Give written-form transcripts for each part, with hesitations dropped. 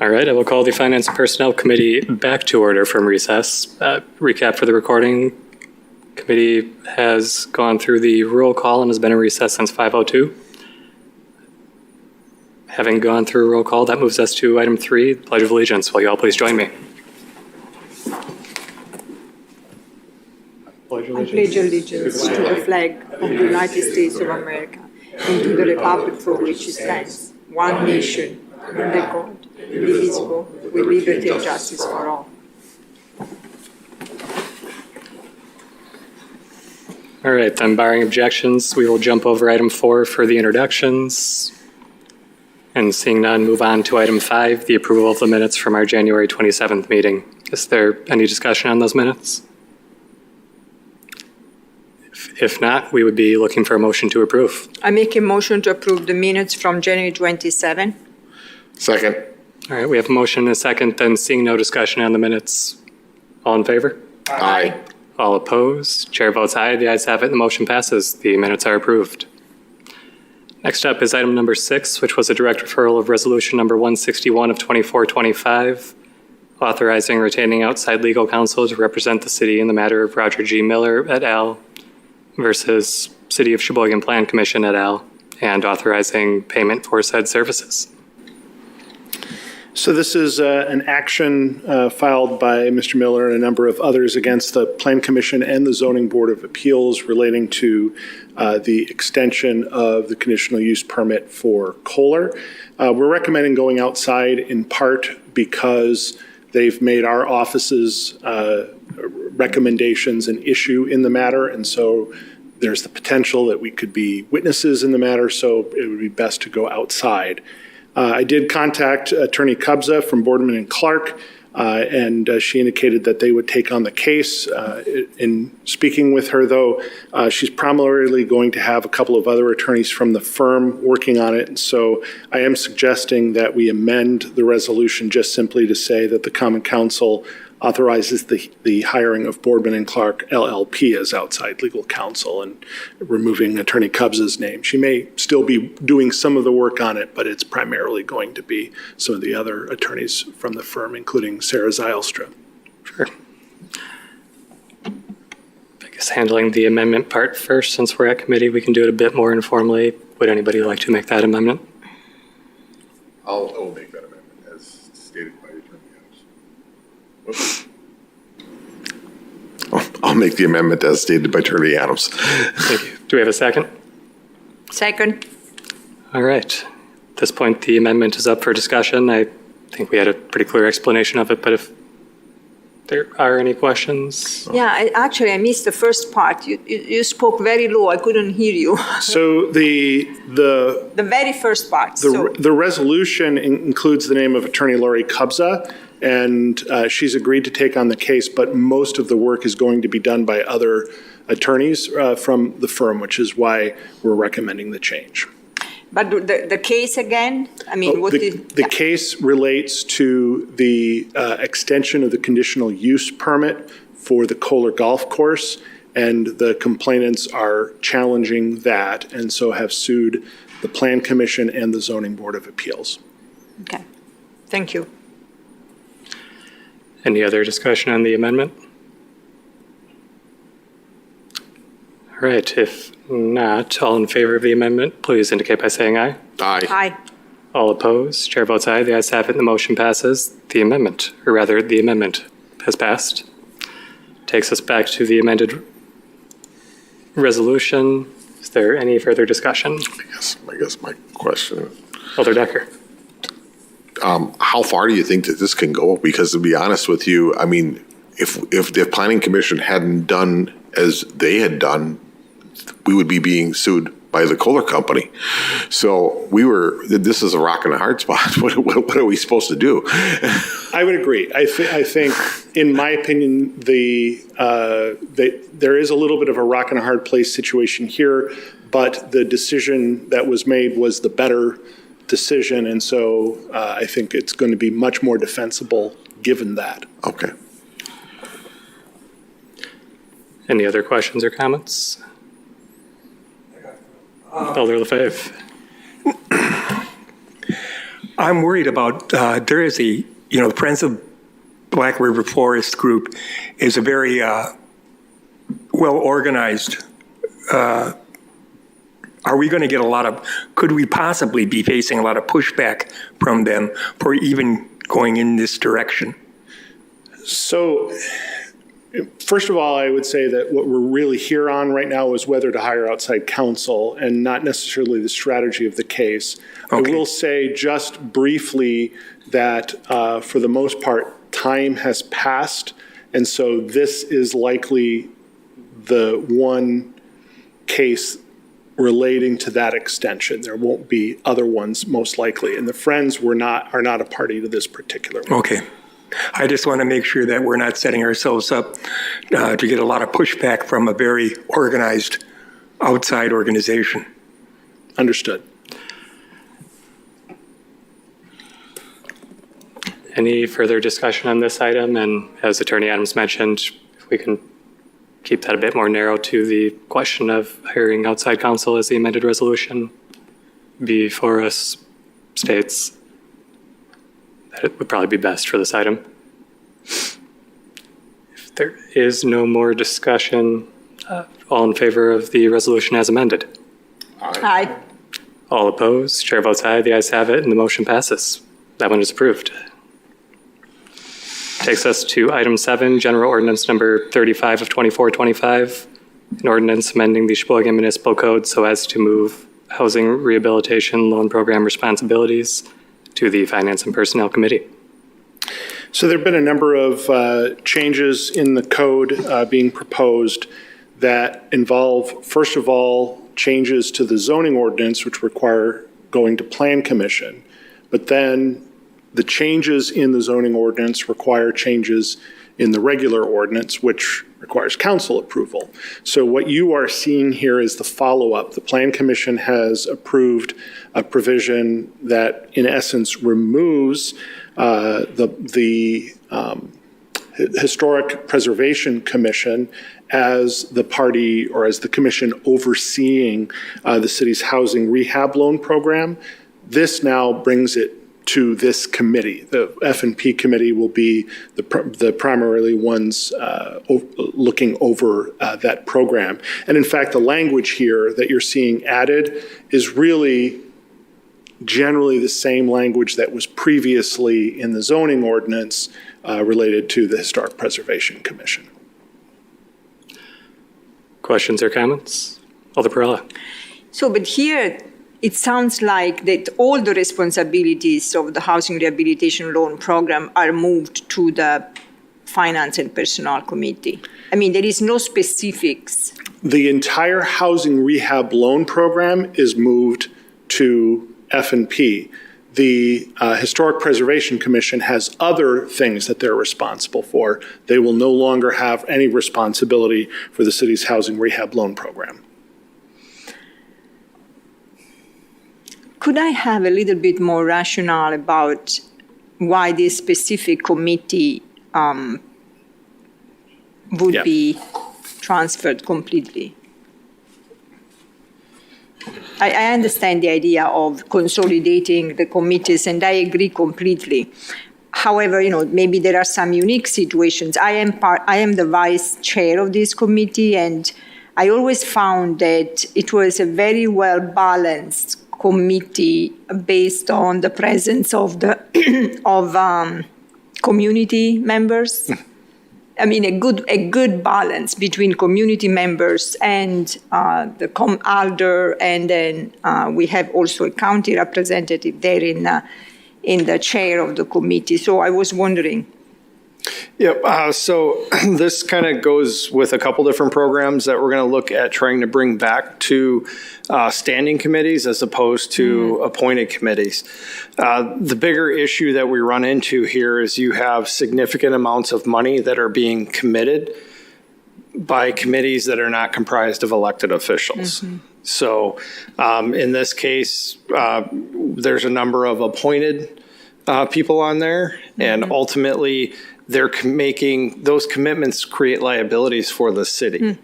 All right, I will call the Finance and Personnel Committee back to order from recess. Recap for the recording. Committee has gone through the roll call and has been in recess since 5:02. Having gone through roll call, that moves us to item 3, Pledge of Allegiance. Will you all please join me? I pledge allegiance to the flag of the United States of America and to the republic for which it stands, one nation, under God, indivisible, with liberty and justice for all. All right, then barring objections, we will jump over item 4 for the introductions. And seeing none, move on to item 5, the approval of the minutes from our January 27th meeting. Is there any discussion on those minutes? If not, we would be looking for a motion to approve. I make a motion to approve the minutes from January 27. Second. All right, we have a motion and a second, then seeing no discussion on the minutes. All in favor? Aye. All opposed? Chair votes aye. The ayes have it and the motion passes. The minutes are approved. Next up is item number 6, which was a direct referral of resolution number 161 of 2425, authorizing retaining outside legal counsel to represent the city in the matter of Roger G. Miller et al. Versus City of Sheboygan Plan Commission et al. And authorizing payment for said services. So this is an action filed by Mr. Miller and a number of others against the Plan Commission and the Zoning Board of Appeals relating to the extension of the conditional use permit for Kohler. We're recommending going outside in part because they've made our office's recommendations an issue in the matter, and so there's the potential that we could be witnesses in the matter, so it would be best to go outside. I did contact Attorney Kubza from Boardman and Clark, and she indicated that they would take on the case. In speaking with her, though, she's primarily going to have a couple of other attorneys from the firm working on it, and so I am suggesting that we amend the resolution just simply to say that the Common Council authorizes the hiring of Boardman and Clark LLP as outside legal counsel and removing Attorney Kubza's name. She may still be doing some of the work on it, but it's primarily going to be some of the other attorneys from the firm, including Sarah Zylstra. Sure. I guess handling the amendment part first, since we're at committee, we can do it a bit more informally. Would anybody like to make that amendment? I will make that amendment as stated by Attorney Adams. I'll make the amendment as stated by Attorney Adams. Thank you. Do we have a second? Second. All right. At this point, the amendment is up for discussion. I think we had a pretty clear explanation of it, but if there are any questions? Yeah, I missed the first part. You spoke very low. I couldn't hear you. So the very first part. The resolution includes the name of Attorney Lori Kubza, and she's agreed to take on the case, but most of the work is going to be done by other attorneys from the firm, which is why we're recommending the change. But the case again? I mean, the case relates to the extension of the conditional use permit for the Kohler Golf Course, and the complainants are challenging that, and so have sued the Plan Commission and the Zoning Board of Appeals. Okay, thank you. Any other discussion on the amendment? All right, if not, all in favor of the amendment, please indicate by saying aye. Aye. Aye. All opposed? Chair votes aye. The ayes have it and the motion passes. The amendment has passed. Takes us back to the amended resolution. Is there any further discussion? I guess my question, Alder Decker. how far do you think that this can go? Because to be honest with you, I mean, if the Planning Commission hadn't done as they had done, we would be being sued by the Kohler Company. So this is a rock and a hard spot. What are we supposed to do? I would agree. I think, in my opinion, there is a little bit of a rock and a hard place situation here, but the decision that was made was the better decision. And so I think it's going to be much more defensible given that. Okay. Any other questions or comments? Alder Lefebvre. I'm worried about, there is the Friends of Black River Forest group is a very well-organized. Are we going to get could we possibly be facing a lot of pushback from them for even going in this direction? So, first of all, I would say that what we're really here on right now is whether to hire outside counsel and not necessarily the strategy of the case. Okay. I will say just briefly that for the most part, time has passed. And so this is likely the one case relating to that extension. There won't be other ones most likely. And the Friends are not a party to this particular one. Okay. I just want to make sure that we're not setting ourselves up to get a lot of pushback from a very organized outside organization. Understood. Any further discussion on this item? And as Attorney Adams mentioned, if we can keep that a bit more narrow to the question of hiring outside counsel as the amended resolution before us states that it would probably be best for this item. If there is no more discussion, all in favor of the resolution as amended? Aye. All opposed? Chair votes aye. The ayes have it, and the motion passes. That one is approved. Takes us to item 7, General Ordinance Number 35 of 2425, an ordinance amending the Sheboygan Municipal Code so as to move housing rehabilitation loan program responsibilities to the Finance and Personnel Committee. So there have been a number of changes in the code being proposed that involve, first of all, changes to the zoning ordinance, which require going to Plan Commission. But then the changes in the zoning ordinance require changes in the regular ordinance, which requires council approval. So what you are seeing here is the follow-up. The Plan Commission has approved a provision that, in essence, removes the Historic Preservation Commission as the party or as the commission overseeing the city's housing rehab loan program. This now brings it to this committee. The F&P committee will be the primarily ones looking over that program. And in fact, the language here that you're seeing added is really generally the same language that was previously in the zoning ordinance related to the Historic Preservation Commission. Questions or comments? Alder Perella. So, but here, it sounds like that all the responsibilities of the Housing Rehabilitation Loan Program are moved to the Finance and Personnel Committee. I mean, there is no specifics. The entire Housing Rehab Loan Program is moved to F&P. The Historic Preservation Commission has other things that they're responsible for. They will no longer have any responsibility for the city's Housing Rehab Loan Program. Could I have a little bit more rationale about why this specific committee would be transferred completely? I understand the idea of consolidating the committees, and I agree completely. However, maybe there are some unique situations. I am the vice chair of this committee, and I always found that it was a very well balanced committee based on the presence of the community members. I mean, a good balance between community members and the ALDER, and then we have also a county representative there in the chair of the committee. So I was wondering. Yep. So this kind of goes with a couple different programs that we're going to look at trying to bring back to standing committees as opposed to appointed committees. The bigger issue that we run into here is you have significant amounts of money that are being committed by committees that are not comprised of elected officials. So in this case, there's a number of appointed people on there, and ultimately they're making those commitments create liabilities for the city.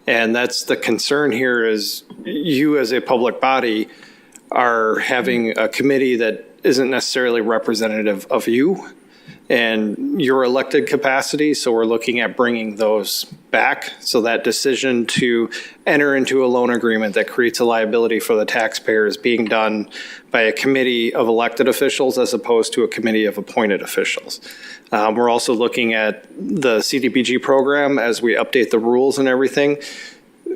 And that's the concern here is you as a public body are having a committee that isn't necessarily representative of you and your elected capacity. So we're looking at bringing those back. So that decision to enter into a loan agreement that creates a liability for the taxpayer is being done by a committee of elected officials as opposed to a committee of appointed officials. We're also looking at the CDBG program as we update the rules and everything.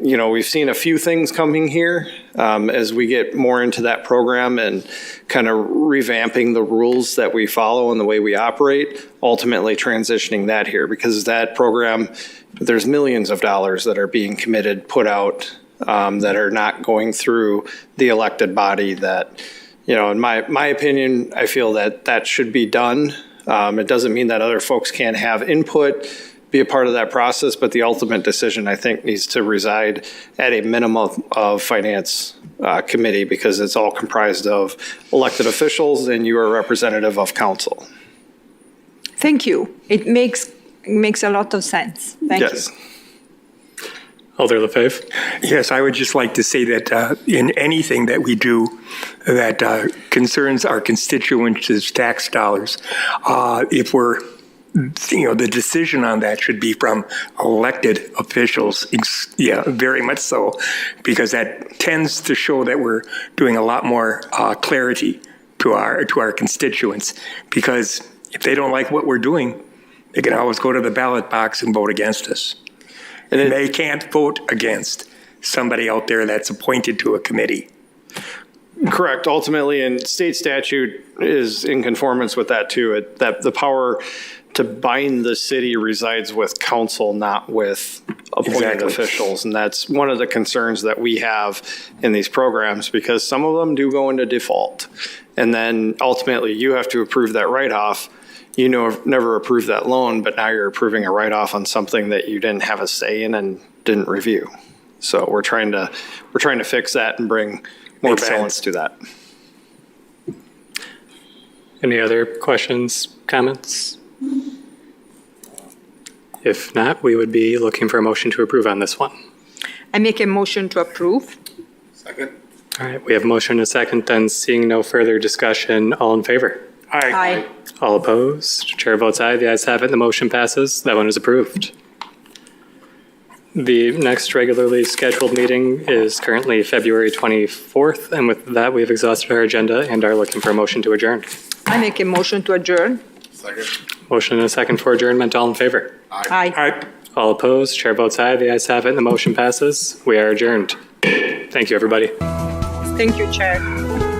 You know, we've seen a few things coming here as we get more into that program and kind of revamping the rules that we follow and the way we operate, ultimately transitioning that here because that program, there's millions of dollars that are being committed, put out that are not going through the elected body that, you know, in my opinion, I feel that that should be done. It doesn't mean that other folks can't have input, be a part of that process, but the ultimate decision, I think, needs to reside at a minimum of finance committee because it's all comprised of elected officials and you are a representative of council. Thank you. It makes a lot of sense. Thank Yes. you. Alder LaFave. Yes, I would just like to say that in anything that we do that concerns our constituents' tax dollars, if we're the decision on that should be from elected officials. Yeah, very much so, because that tends to show that we're doing a lot more clarity to our constituents. Because if they don't like what we're doing, they can always go to the ballot box and vote against us. And they can't vote against somebody out there that's appointed to a committee. Correct. Ultimately, and state statute is in conformance with that too. That the power to bind the city resides with council, not with appointed officials. And that's one of the concerns that we have in these programs because some of them do go into default. And then ultimately you have to approve that write-off. You never approved that loan, but now you're approving a write-off on something that you didn't have a say in and didn't review. So we're trying to fix that and bring more balance to that. Any other questions, comments? If not, we would be looking for a motion to approve on this one. I make a motion to approve. Second. All right, we have a motion and a second, then seeing no further discussion, all in favor? Aye. All opposed? Chair votes aye. The ayes have it. The motion passes. That one is approved. The next regularly scheduled meeting is currently February 24th, and with that, we've exhausted our agenda and are looking for a motion to adjourn. I make a motion to adjourn. Second. Motion and a second for adjournment. All in favor? Aye. All opposed? Chair votes aye. The ayes have it, and the motion passes. We are adjourned. Thank you, everybody. Thank you, Chair.